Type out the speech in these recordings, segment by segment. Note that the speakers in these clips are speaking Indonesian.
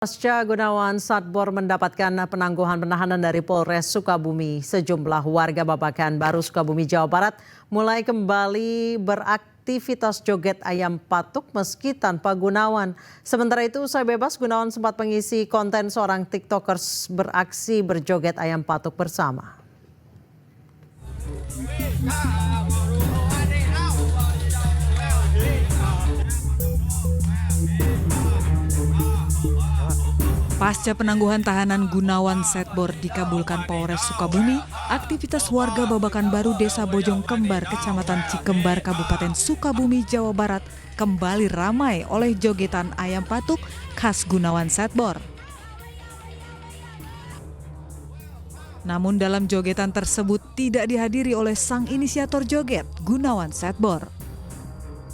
Pasca Gunawan Satbor mendapatkan penangguhan penahanan dari Polres Sukabumi, sejumlah warga Babakan Baru Sukabumi, Jawa Barat mulai kembali beraktivitas joget ayam patuk meski tanpa Gunawan. Sementara itu usai bebas, Gunawan sempat mengisi konten seorang tiktokers beraksi berjoget ayam patuk bersama. Pasca penangguhan tahanan Gunawan Satbor dikabulkan Polres Sukabumi, aktivitas warga Babakan Baru Desa Bojong Kembar, Kecamatan Cikembar, Kabupaten Sukabumi, Jawa Barat kembali ramai oleh jogetan ayam patuk khas Gunawan Satbor. Namun dalam jogetan tersebut tidak dihadiri oleh sang inisiator joget, Gunawan Satbor.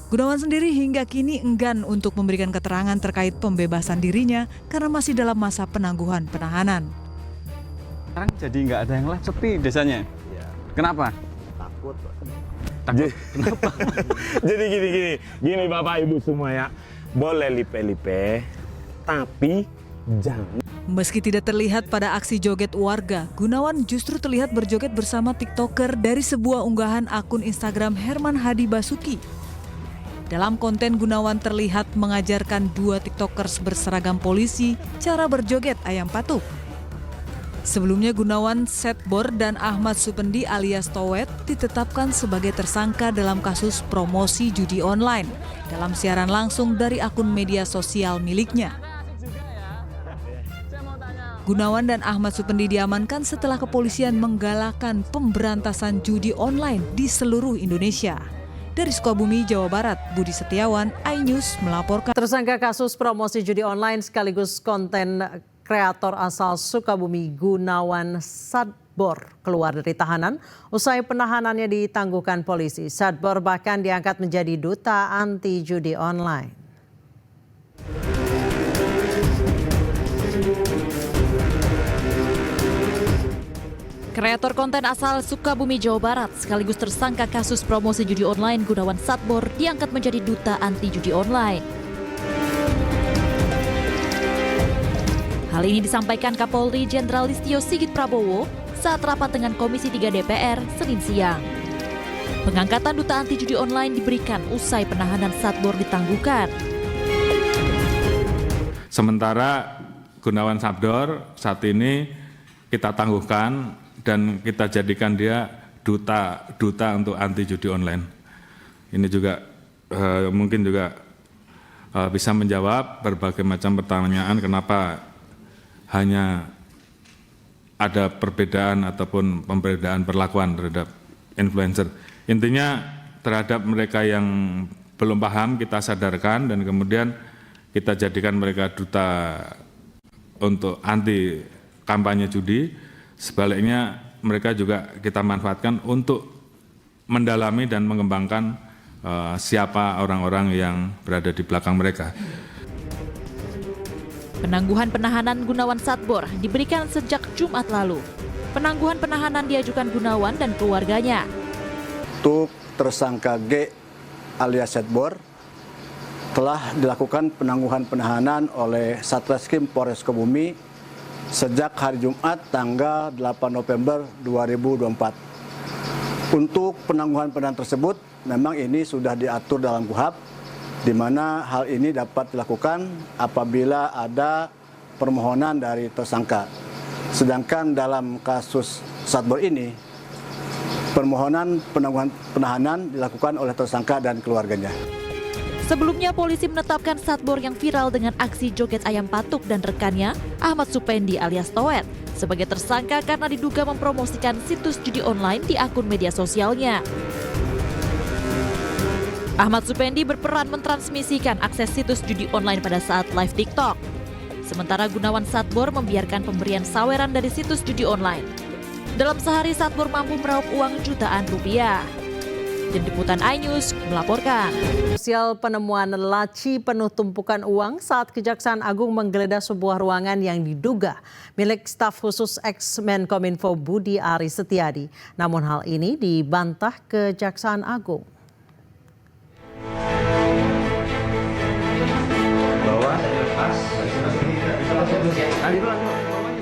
Gunawan sendiri hingga kini enggan untuk memberikan keterangan terkait pembebasan dirinya karena masih dalam masa penangguhan penahanan. Sekarang jadi nggak ada yang live, sepi desanya. Ya. Kenapa? Takut. Kenapa? Jadi gini Bapak Ibu semua ya, boleh lipe-lipe, tapi jangan. Meski tidak terlihat pada aksi joget warga, Gunawan justru terlihat berjoget bersama TikToker dari sebuah unggahan akun Instagram Herman Hadi Basuki. Dalam konten, Gunawan terlihat mengajarkan dua tiktokers berseragam polisi cara berjoget ayam patuk. Sebelumnya Gunawan Satbor dan Ahmad Supendi alias Towet ditetapkan sebagai tersangka dalam kasus promosi judi online dalam siaran langsung dari akun media sosial miliknya. Gunawan dan Ahmad Supendi diamankan setelah kepolisian menggalakkan pemberantasan judi online di seluruh Indonesia. Dari Sukabumi, Jawa Barat, Budi Setiawan, iNews melaporkan. Tersangka kasus promosi judi online sekaligus konten kreator asal Sukabumi Gunawan Satbor keluar dari tahanan. Usai penahanannya ditangguhkan polisi, Satbor bahkan diangkat menjadi duta anti judi online. Kreator konten asal Sukabumi, Jawa Barat, sekaligus tersangka kasus promosi judi online Gunawan Satbor diangkat menjadi duta anti judi online. Hal ini disampaikan Kapolri Jenderal Listio Sigit Prabowo saat rapat dengan Komisi 3 DPR Senin siang. Pengangkatan duta anti judi online diberikan usai penahanan Satbor ditangguhkan. Sementara Gunawan Satbor saat ini kita tangguhkan dan kita jadikan dia duta untuk anti judi online. Ini juga mungkin juga bisa menjawab berbagai macam pertanyaan kenapa hanya ada perbedaan ataupun pembedaan perlakuan terhadap influencer. Intinya terhadap mereka yang belum paham kita sadarkan dan kemudian kita jadikan mereka duta untuk anti kampanye judi. Sebaliknya mereka juga kita manfaatkan untuk mendalami dan mengembangkan siapa orang-orang yang berada di belakang mereka. Penangguhan penahanan Gunawan Satbor diberikan sejak Jumat lalu. Penangguhan penahanan diajukan Gunawan dan keluarganya. Untuk tersangka G alias Satbor telah dilakukan penangguhan penahanan oleh Satreskrim Polres Sukabumi sejak hari Jumat tanggal 8 November 2024. Untuk penangguhan penahanan tersebut memang ini sudah diatur dalam KUHP, di mana hal ini dapat dilakukan apabila ada permohonan dari tersangka. Sedangkan dalam kasus Satbor ini, permohonan penangguhan penahanan dilakukan oleh tersangka dan keluarganya. Sebelumnya polisi menetapkan Satbor yang viral dengan aksi joget ayam patuk dan rekannya Ahmad Supendi alias Towet sebagai tersangka karena diduga mempromosikan situs judi online di akun media sosialnya. Ahmad Supendi berperan mentransmisikan akses situs judi online pada saat live TikTok. Sementara Gunawan Satbor membiarkan pemberian saweran dari situs judi online. Dalam sehari Satbor mampu meraup uang jutaan rupiah. Tim Liputan iNews melaporkan. Sosial penemuan laci penuh tumpukan uang saat Kejaksaan Agung menggeledah sebuah ruangan yang diduga milik staf khusus ex-Menkominfo Budi Aris Setiadi. Namun hal ini dibantah Kejaksaan Agung. Bahwa pas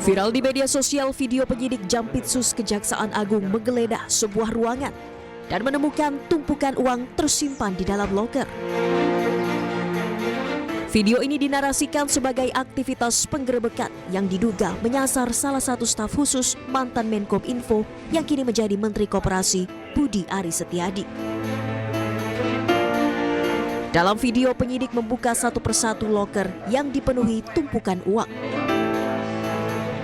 Viral di media sosial video penyidik Jampitsus Kejaksaan Agung menggeledah sebuah ruangan dan menemukan tumpukan uang tersimpan di dalam loker. Video ini dinarasikan sebagai aktivitas penggerebekan yang diduga menyasar salah satu staf khusus mantan Menkominfo yang kini menjadi Menteri Koperasi, Budi Aris Setiadi. Dalam video, penyidik membuka satu persatu loker yang dipenuhi tumpukan uang.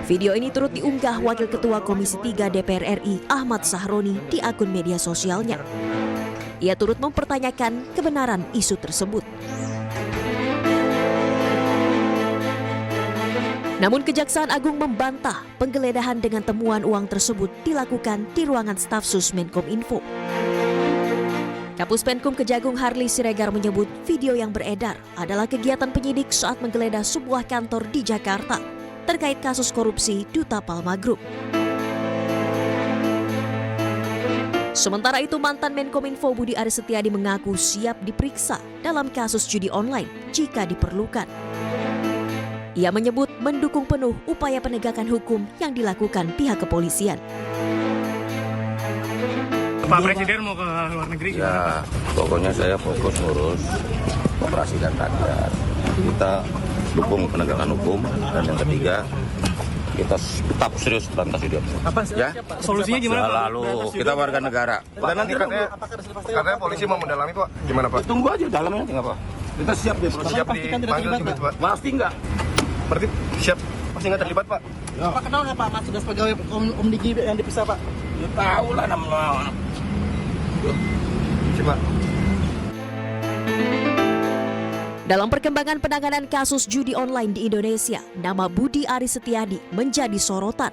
Video ini turut diunggah Wakil Ketua Komisi 3 DPR RI Ahmad Sahroni di akun media sosialnya. Ia turut mempertanyakan kebenaran isu tersebut. Namun Kejaksaan Agung membantah penggeledahan dengan temuan uang tersebut dilakukan di ruangan staf sus Menkominfo. Kapus Penkum Kejagung Harli Siregar menyebut video yang beredar adalah kegiatan penyidik saat menggeledah sebuah kantor di Jakarta terkait kasus korupsi Duta Palma Group. Sementara itu, mantan Menkominfo Budi Aris Setiadi mengaku siap diperiksa dalam kasus judi online jika diperlukan. Ia menyebut mendukung penuh upaya penegakan hukum yang dilakukan pihak kepolisian. Pak Presiden mau ke luar negeri? Ya, pokoknya saya fokus ngurus operasi dan rakyat. Kita dukung penegakan hukum, dan yang ketiga kita tetap serius berantas judi online. Apa ya? Solusinya gimana Pak? Lalu kita warga negara. Dan nanti katanya polisi mau mendalami Pak, gimana Pak? Tunggu aja dalamnya nggak apa. Kita siap deh. Siap dipanggil juga Pak? Pasti enggak. Berarti siap, pasti nggak terlibat Pak? Ya. Pak kenal nggak Pak Mas sudah pegawai Om Diki yang dipisah Pak? Ya tahu lah namanya. Siap Pak. Dalam perkembangan penanganan kasus judi online di Indonesia, nama Budi Aris Setiadi menjadi sorotan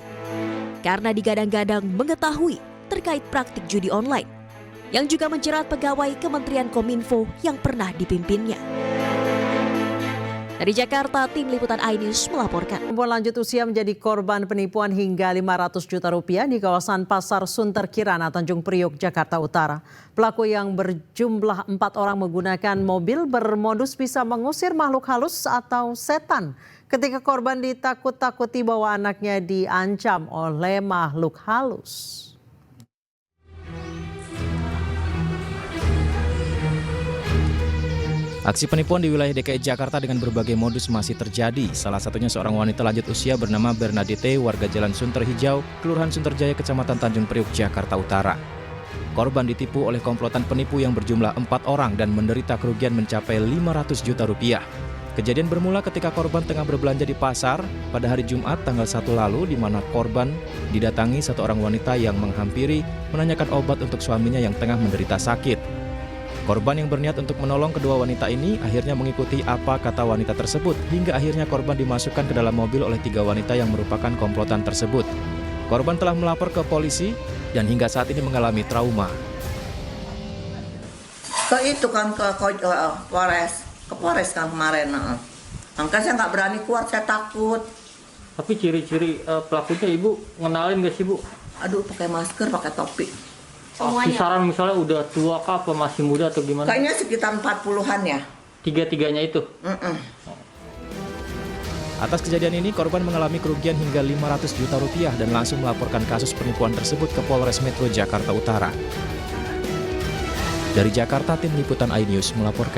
karena digadang-gadang mengetahui terkait praktik judi online yang juga menjerat pegawai Kementerian Kominfo yang pernah dipimpinnya. Dari Jakarta, tim liputan iNews melaporkan. Perempuan lanjut usia menjadi korban penipuan hingga 500 juta rupiah di kawasan Pasar Sunter Kirana, Tanjung Priok, Jakarta Utara. Pelaku yang berjumlah 4 orang menggunakan mobil bermodus bisa mengusir makhluk halus atau setan ketika korban ditakut-takuti bahwa anaknya diancam oleh makhluk halus. Aksi penipuan di wilayah DKI Jakarta dengan berbagai modus masih terjadi. Salah satunya seorang wanita lanjut usia bernama Bernadette, warga Jalan Sunter Hijau, Kelurahan Sunterjaya, Kecamatan Tanjung Priok, Jakarta Utara. Korban ditipu oleh komplotan penipu yang berjumlah 4 orang dan menderita kerugian mencapai 500 juta rupiah. Kejadian bermula ketika korban tengah berbelanja di pasar pada hari Jumat tanggal 1 lalu, di mana korban didatangi satu orang wanita yang menghampiri menanyakan obat untuk suaminya yang tengah menderita sakit. Korban yang berniat untuk menolong kedua wanita ini akhirnya mengikuti apa kata wanita tersebut hingga akhirnya korban dimasukkan ke dalam mobil oleh 3 wanita yang merupakan komplotan tersebut. Korban telah melapor ke polisi dan hingga saat ini mengalami trauma. Ke itu kan ke Polres kan kemarin. Makanya saya nggak berani keluar, saya takut. Tapi ciri-ciri pelakunya Ibu ngenalin nggak sih Bu? Aduh, pakai masker, pakai topi. Kisaran misalnya udah tua kah apa masih muda atau gimana? Kayaknya sekitar 40-an ya. Tiga-tiganya itu? Atas kejadian ini, korban mengalami kerugian hingga 500 juta rupiah dan langsung melaporkan kasus penipuan tersebut ke Polres Metro Jakarta Utara. Dari Jakarta, tim liputan iNews melaporkan.